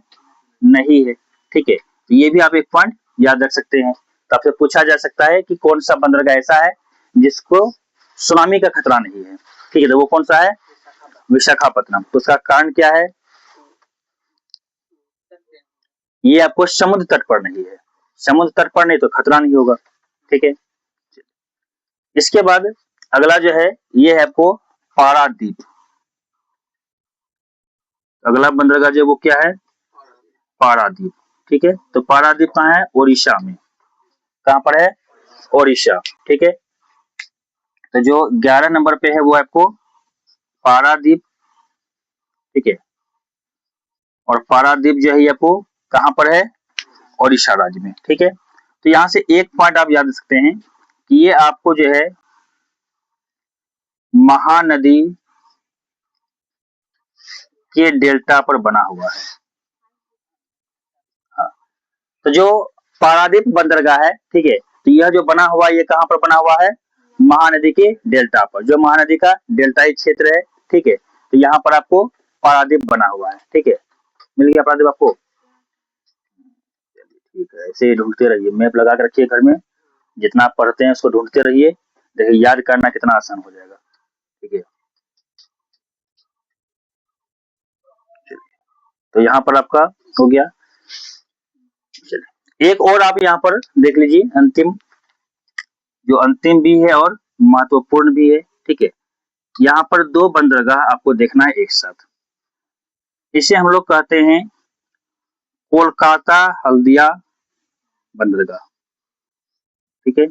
नहीं है, ठीक है। तो ये भी आप एक पॉइंट याद रख सकते हैं। तो आपसे पूछा जा सकता है कि कौन सा बंदरगाह ऐसा है जिसको सुनामी का खतरा नहीं है, ठीक है। तो वो कौन सा है, विशाखापट्टनम। तो उसका कारण क्या है, ये आपको समुद्र तट पर नहीं है। समुद्र तट पर नहीं तो खतरा नहीं होगा, ठीक है। इसके बाद अगला जो है ये है आपको पारादीप। अगला बंदरगाह जो वो क्या है, पारादीप, ठीक है। तो पारादीप कहाँ है, ओडिशा में। कहाँ पर है, ओडिशा, ठीक है। तो जो 11 नंबर पे है वो आपको पारादीप, ठीक है। और पारादीप जो है आपको कहाँ पर है, ओडिशा राज्य में, ठीक है। तो यहाँ से एक पॉइंट आप याद रख सकते हैं कि ये आपको जो है महानदी के डेल्टा पर बना हुआ है। हाँ। तो जो पारादीप बंदरगाह है, ठीक है, तो यह जो बना हुआ है ये कहाँ पर बना हुआ है, महानदी के डेल्टा पर, जो महानदी का डेल्टाई क्षेत्र है, ठीक है। तो यहाँ पर आपको पारादीप बना हुआ है, ठीक है। मिल गया पारादीप आपको, ठीक है। ऐसे ढूंढते रहिए, मैप लगा के रखिए घर में, जितना आप पढ़ते हैं उसको ढूंढते रहिए, देखिए याद करना कितना आसान हो जाएगा, ठीक है। तो यहाँ पर आपका हो गया। चलिए एक और आप यहाँ पर देख लीजिए, अंतिम, जो अंतिम भी है और महत्वपूर्ण भी है, ठीक है। यहाँ पर दो बंदरगाह आपको देखना है एक साथ। इसे हम लोग कहते हैं कोलकाता हल्दिया बंदरगाह, ठीक है।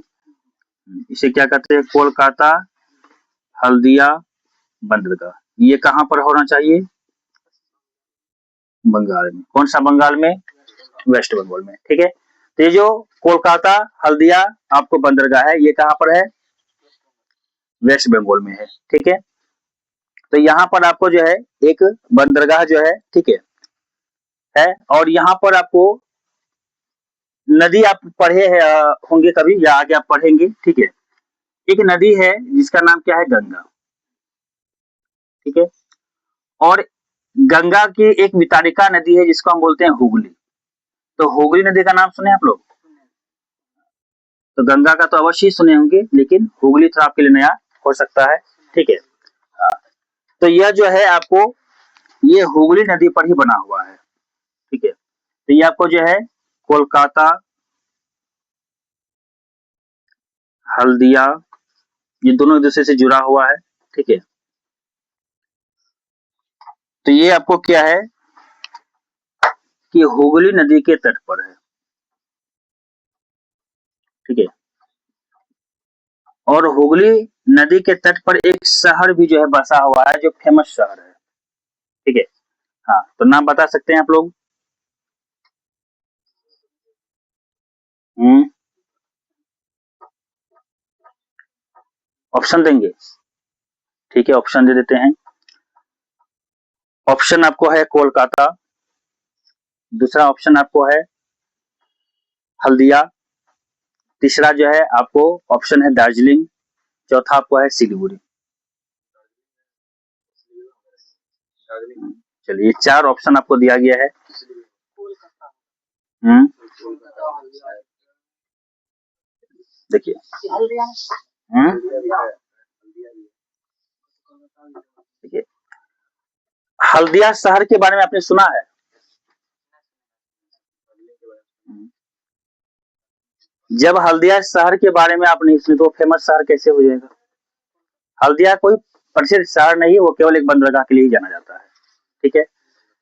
इसे क्या कहते हैं, कोलकाता हल्दिया बंदरगाह। ये कहाँ पर होना चाहिए, बंगाल में। कौन सा बंगाल में, वेस्ट बंगाल में, ठीक है। तो ये जो कोलकाता हल्दिया आपको बंदरगाह है ये कहाँ पर है, वेस्ट बंगाल में है, ठीक है। तो यहाँ पर आपको जो है एक बंदरगाह जो है, ठीक है, और यहाँ पर आपको नदी आप पढ़े हैं होंगे कभी या आगे आप पढ़ेंगे, ठीक है। एक नदी है जिसका नाम क्या है, गंगा, ठीक है। और गंगा की एक वितारिका नदी है जिसको हम बोलते हैं हुगली। तो हुगली नदी का नाम सुने आप लोग, तो गंगा का तो अवश्य ही सुने होंगे, लेकिन हुगली तो आपके लिए नया हो सकता है, ठीक है। हाँ, तो यह जो है आपको ये हुगली नदी पर ही बना हुआ है, ठीक है। तो ये आपको जो है कोलकाता हल्दिया, ये दोनों एक दूसरे से जुड़ा हुआ है, ठीक है। तो ये आपको क्या है कि हुगली नदी के तट पर है, ठीक है। और हुगली नदी के तट पर एक शहर भी जो है बसा हुआ है जो फेमस शहर है, ठीक है। हाँ, तो नाम बता सकते हैं आप लोग, ऑप्शन देंगे, ठीक है, ऑप्शन दे देते हैं। ऑप्शन आपको है कोलकाता, दूसरा ऑप्शन आपको है हल्दिया, तीसरा जो है आपको ऑप्शन है दार्जिलिंग, चौथा आपको है सिलीगुड़ी। चलिए चार ऑप्शन आपको दिया गया है। देखिए, देखिए हल्दिया शहर के बारे में आपने सुना है, जब हल्दिया शहर के बारे में आप नहीं सुने तो फेमस शहर कैसे हो जाएगा। हल्दिया कोई प्रसिद्ध शहर नहीं है, वो केवल एक बंदरगाह के लिए ही जाना जाता है, ठीक है।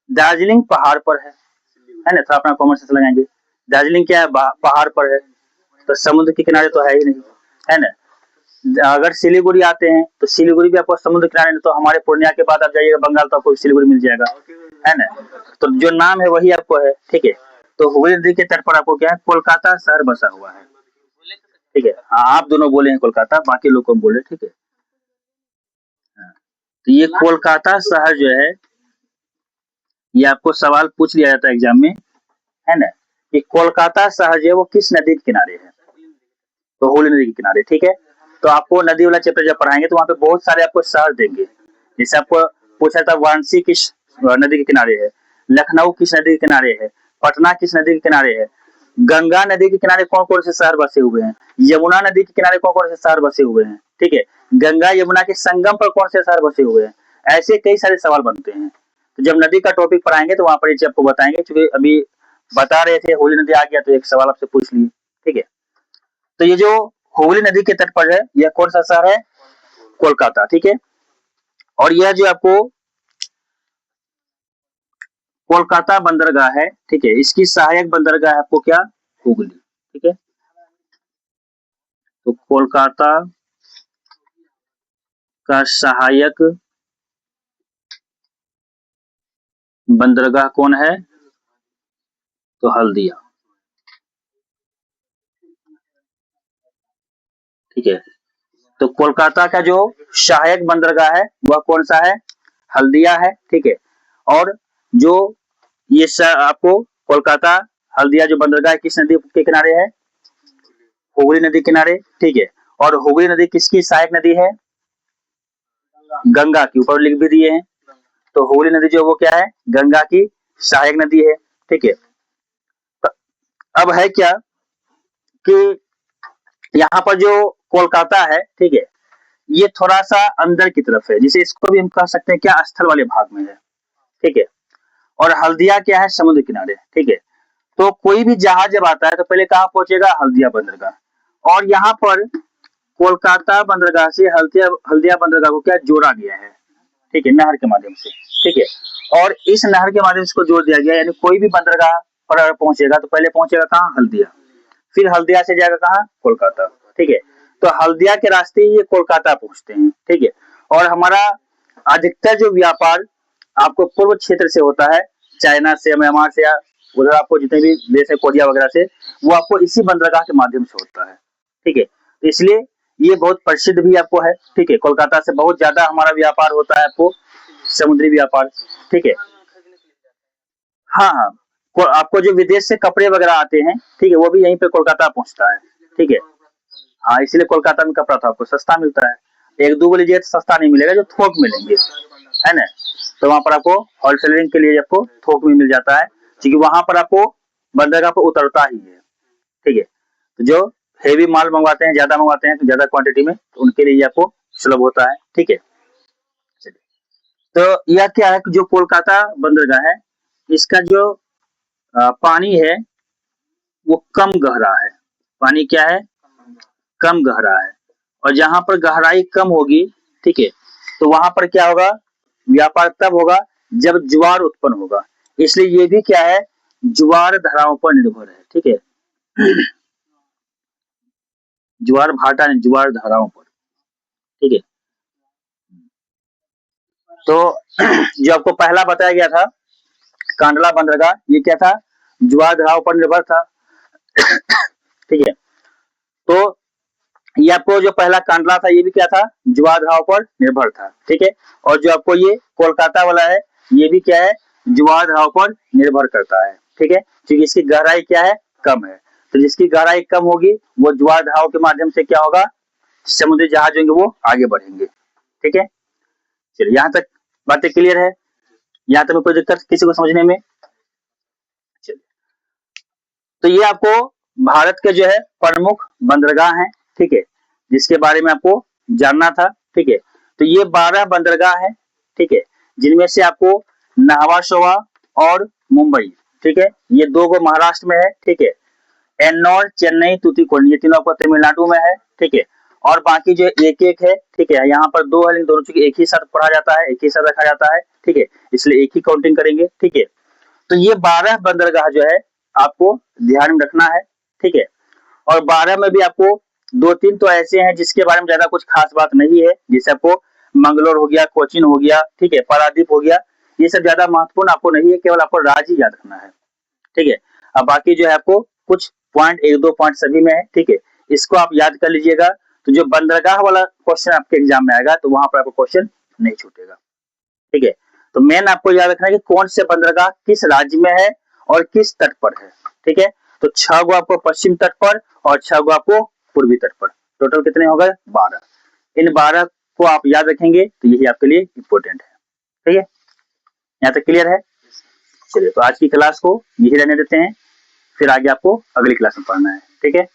दार्जिलिंग पहाड़ पर है ना, तो अपना कॉमन सेंस लगाएंगे। दार्जिलिंग क्या है, पहाड़ पर है, तो समुद्र के किनारे तो है ही नहीं, है ना। अगर सिलीगुड़ी आते हैं तो सिलीगुड़ी भी आपको समुद्र किनारे नहीं, तो हमारे पूर्णिया के बाद आप जाइएगा बंगाल तो आपको सिलीगुड़ी मिल जाएगा, है ना। तो जो नाम है वही आपको है, ठीक है। तो हुगली नदी के तट पर आपको क्या है, कोलकाता शहर बसा हुआ है, ठीक है। हाँ, आप दोनों बोले हैं कोलकाता, बाकी लोग कम बोले, ठीक है। हाँ, तो ये कोलकाता शहर जो है ये आपको सवाल पूछ लिया जाता है एग्जाम में, है ना, कि कोलकाता शहर जो है वो किस नदी के किनारे है? तो हुगली नदी के किनारे, ठीक है। तो आपको नदी वाला चैप्टर जब पढ़ाएंगे तो वहाँ पे बहुत सारे आपको शहर देंगे। जैसे आपको पूछा था वाराणसी किस नदी के किनारे है, लखनऊ किस नदी के किनारे है, पटना किस नदी के किनारे है, गंगा नदी के किनारे कौन कौन से शहर बसे हुए हैं, यमुना नदी के किनारे कौन कौन से शहर बसे हुए हैं, ठीक है, गंगा यमुना के संगम पर कौन से शहर बसे हुए हैं। ऐसे कई सारे सवाल बनते हैं। तो जब नदी का टॉपिक पढ़ाएंगे तो वहां पर ये चीज आपको बताएंगे, क्योंकि अभी बता रहे थे हुगली नदी आ गया तो एक सवाल आपसे पूछ लिए, ठीक है। तो ये जो हुगली नदी के तट पर है, यह कौन सा शहर है? कोलकाता, ठीक है। और यह जो आपको कोलकाता बंदरगाह है, ठीक है, इसकी सहायक बंदरगाह है आपको क्या? हुगली, ठीक है। तो कोलकाता का सहायक बंदरगाह कौन है? तो हल्दिया, ठीक है। तो कोलकाता का जो सहायक बंदरगाह है वह कौन सा है? हल्दिया है, ठीक है। और जो ये आपको कोलकाता हल्दिया जो बंदरगाह है किस नदी के किनारे है? हुगली नदी किनारे, ठीक है। और हुगली नदी किसकी सहायक नदी है? गंगा की, ऊपर लिख भी दिए हैं। तो हुगली नदी जो वो क्या है? गंगा की सहायक नदी है, ठीक है। अब है क्या कि यहाँ पर जो कोलकाता है, ठीक है, ये थोड़ा सा अंदर की तरफ है, जिसे इसको भी हम कह सकते हैं क्या, स्थल वाले भाग में है, ठीक है। और हल्दिया क्या है? समुद्र किनारे, ठीक है। तो कोई भी जहाज जब आता है तो पहले कहाँ पहुंचेगा? हल्दिया बंदरगाह। और यहाँ पर कोलकाता बंदरगाह से हल्दिया हल्दिया बंदरगाह को क्या जोड़ा गया है, ठीक है, नहर के माध्यम से, ठीक है। और इस नहर के माध्यम से इसको जोड़ दिया गया, यानी कोई भी बंदरगाह पर अगर पहुंचेगा तो पहले पहुंचेगा कहाँ? हल्दिया, फिर हल्दिया से जाएगा कहाँ? कोलकाता, ठीक है। तो हल्दिया के रास्ते ही ये कोलकाता पहुंचते हैं, ठीक है। और हमारा अधिकतर जो व्यापार आपको पूर्व क्षेत्र से होता है, चाइना से, म्यांमार से, या उधर आपको जितने भी देश है कोरिया वगैरह से, वो आपको इसी बंदरगाह के माध्यम से होता है, ठीक है। तो इसलिए ये बहुत प्रसिद्ध भी आपको है, ठीक है। कोलकाता से बहुत ज्यादा हमारा व्यापार होता है आपको, समुद्री व्यापार, ठीक है। हाँ हाँ, आपको जो विदेश से कपड़े वगैरह आते हैं, ठीक है, वो भी यहीं पे कोलकाता पहुंचता है, ठीक है। हाँ, इसलिए कोलकाता में कपड़ा तो आपको सस्ता मिलता है। एक दो को लीजिए तो सस्ता नहीं मिलेगा, जो थोक मिलेंगे, है ना। तो वहां पर आपको होलसेलिंग के लिए आपको थोक में मिल जाता है, क्योंकि वहां पर आपको बंदरगाह पर उतरता ही है, ठीक है। तो जो हेवी माल मंगवाते हैं, ज्यादा मंगवाते हैं तो ज्यादा क्वांटिटी में, तो उनके लिए आपको सुलभ होता है, ठीक है। तो यह क्या है कि जो कोलकाता बंदरगाह है, इसका जो पानी है वो कम गहरा है। पानी क्या है? कम गहरा है। और जहां पर गहराई कम होगी, ठीक है, तो वहां पर क्या होगा? व्यापार तब होगा जब ज्वार उत्पन्न होगा। इसलिए ये भी क्या है? ज्वार धाराओं पर निर्भर है, ठीक है। ज्वार भाटा नहीं, ज्वार धाराओं पर, ठीक है। तो जो आपको पहला बताया गया था कांडला बंदरगाह, ये क्या था? ज्वार धाराओं पर निर्भर था, ठीक है। तो ये आपको जो पहला कांडला था ये भी क्या था? ज्वार धाराओं पर निर्भर था, ठीक है। और जो आपको ये कोलकाता वाला है, ये भी क्या है? ज्वार धाराओं पर निर्भर करता है, ठीक है, क्योंकि इसकी गहराई क्या है? कम है। तो जिसकी गहराई कम होगी वो ज्वार धाराओं के माध्यम से क्या होगा? समुद्री जहाज होंगे वो आगे बढ़ेंगे, ठीक है। चलिए यहाँ तक बातें क्लियर है? यहाँ तक में कोई दिक्कत किसी को समझने में? चलिए, तो ये आपको भारत के जो है प्रमुख बंदरगाह हैं, ठीक है, जिसके बारे में आपको जानना था, ठीक है। तो ये 12 बंदरगाह है, ठीक है, जिनमें से आपको नाहवा शोवा और मुंबई, ठीक है, ये दो गो महाराष्ट्र में है, ठीक है। एन्नौर, चेन्नई, तूतीकोरिन, ये तीनों आपको तमिलनाडु में है, ठीक है। और बाकी जो एक एक है, ठीक है, यहाँ पर दो है लेकिन दोनों चीज एक ही साथ पढ़ा जाता है, एक ही साथ रखा जाता है, ठीक है, इसलिए एक ही काउंटिंग करेंगे, ठीक है। तो ये 12 बंदरगाह जो है आपको ध्यान में रखना है, ठीक है। और 12 में भी आपको दो तीन तो ऐसे हैं जिसके बारे में ज्यादा कुछ खास बात नहीं है, जैसे आपको मंगलोर हो गया, कोचीन हो गया, ठीक है, पारादीप हो गया, ये सब ज्यादा महत्वपूर्ण आपको नहीं है, केवल आपको राज्य याद रखना है, ठीक है। अब बाकी जो है आपको कुछ पॉइंट, एक दो पॉइंट सभी में है, ठीक है, इसको आप याद कर लीजिएगा। तो जो बंदरगाह वाला क्वेश्चन आपके एग्जाम में आएगा तो वहां पर आपको क्वेश्चन नहीं छूटेगा, ठीक है। तो मेन आपको याद रखना है कि कौन से बंदरगाह किस राज्य में है और किस तट पर है। ठीक है, तो 6 गो आपको पश्चिम तट पर और 6 गो आपको पूर्वी तट पर, टोटल कितने हो गए 12। इन 12 को आप याद रखेंगे तो यही आपके लिए इंपॉर्टेंट है। ठीक है, यहाँ तक क्लियर है। चलिए, तो आज की क्लास को यही रहने देते हैं, फिर आगे आपको अगली क्लास में पढ़ना है। ठीक है।